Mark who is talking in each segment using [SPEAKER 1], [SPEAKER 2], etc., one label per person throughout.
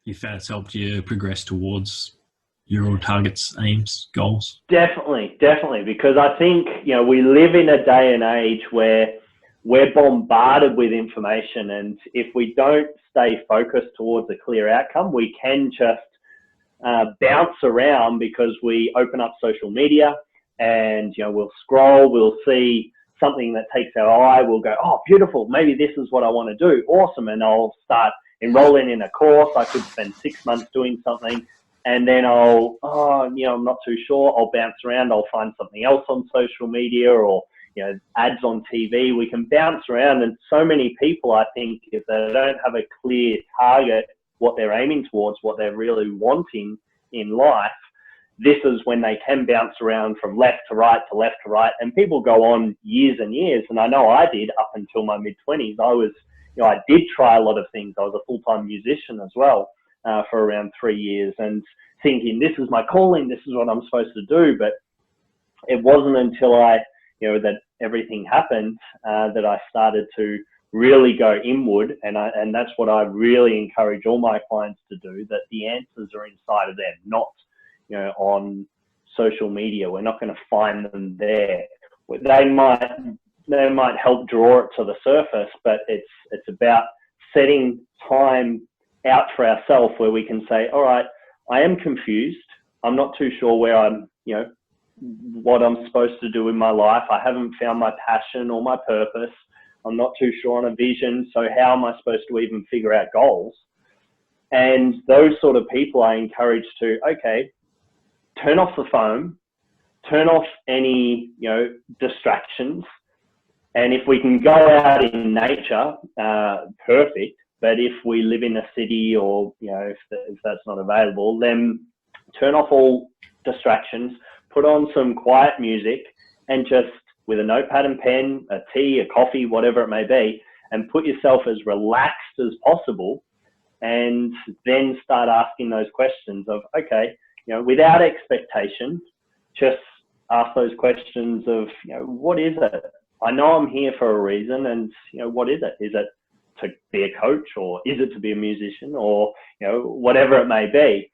[SPEAKER 1] You found it's helped you progress towards your targets, aims, goals?
[SPEAKER 2] Definitely, definitely, because I think, we live in a day and age where we're bombarded with information, and if we don't stay focused towards a clear outcome, we can just bounce around because we open up social media and, we'll scroll, we'll see something that takes our eye, we'll go, oh, beautiful, maybe this is what I want to do, awesome, and I'll start enrolling in a course. I could spend 6 months doing something, and then I'm not too sure. I'll bounce around. I'll find something else on social media or, ads on TV. We can bounce around. And so many people, I think, if they don't have a clear target, what they're aiming towards, what they're really wanting in life, this is when they can bounce around from left to right to left to right. And people go on years and years. And I know I did up until my mid-20s. I did try a lot of things. I was a full-time musician as well. For around 3 years, and thinking this is my calling, this is what I'm supposed to do. But it wasn't until that everything happened that I started to really go inward, and that's what I really encourage all my clients to do. That the answers are inside of them, not on social media. We're not going to find them there. They might help draw it to the surface, but it's about setting time out for ourselves where we can say, all right, I am confused. I'm not too sure what I'm supposed to do in my life. I haven't found my passion or my purpose. I'm not too sure on a vision. So how am I supposed to even figure out goals? And those sort of people I encourage to, okay, turn off the phone, turn off any, distractions. And if we can go out in nature, perfect. But if we live in a city or, if that's not available, then turn off all distractions, put on some quiet music, and just with a notepad and pen, a tea, a coffee, whatever it may be, and put yourself as relaxed as possible, and then start asking those questions of, okay, without expectation, just ask those questions of, what is it? I know I'm here for a reason, and, what is it? Is it to be a coach, or is it to be a musician, or whatever it may be?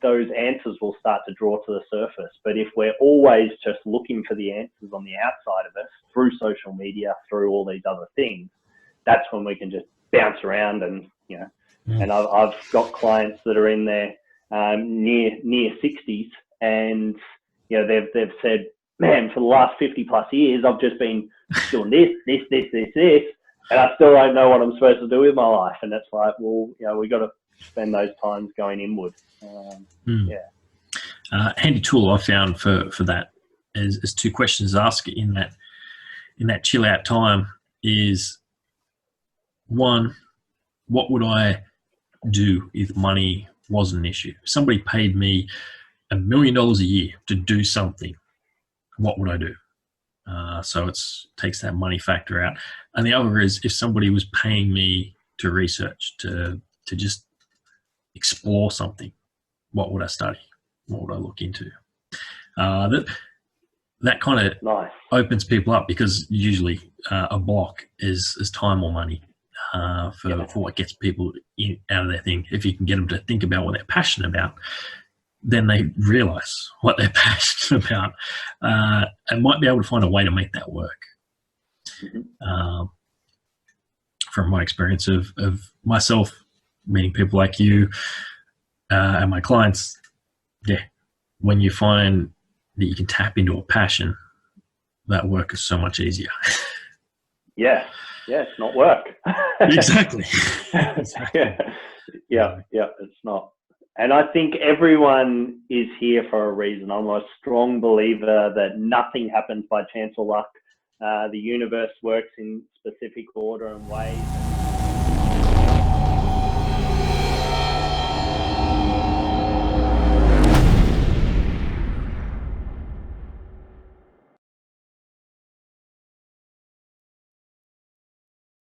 [SPEAKER 2] Those answers will start to draw to the surface. But if we're always just looking for the answers on the outside of us through social media, through all these other things, that's when we can just bounce around. And and I've got clients that are in their near 60s, and they've said, man, for the last 50 plus years, I've just been doing this, and I still don't know what I'm supposed to do with my life. And that's like, well, we got to spend those times going inward.
[SPEAKER 1] Handy tool I found for that is two questions to ask in that chill out time is, one, what would I do if money wasn't an issue? If somebody paid me $1 million a year to do something, what would I do? So it takes that money factor out. And the other is, if somebody was paying me to research, to just explore something, what would I study? What would I look into? That kind of
[SPEAKER 2] Nice.
[SPEAKER 1] opens people up, because usually a block is time or money for what gets people out of their thing. If you can get them to think about what they're passionate about, then they realize what they're passionate about and might be able to find a way to make that work. From my experience of myself meeting people like you and my clients, when you find that you can tap into a passion, that work is so much easier.
[SPEAKER 2] Yeah, it's not work.
[SPEAKER 1] Exactly.
[SPEAKER 2] Yeah, it's not. And I think everyone is here for a reason. I'm a strong believer that nothing happens by chance or luck. The universe works in specific order and ways.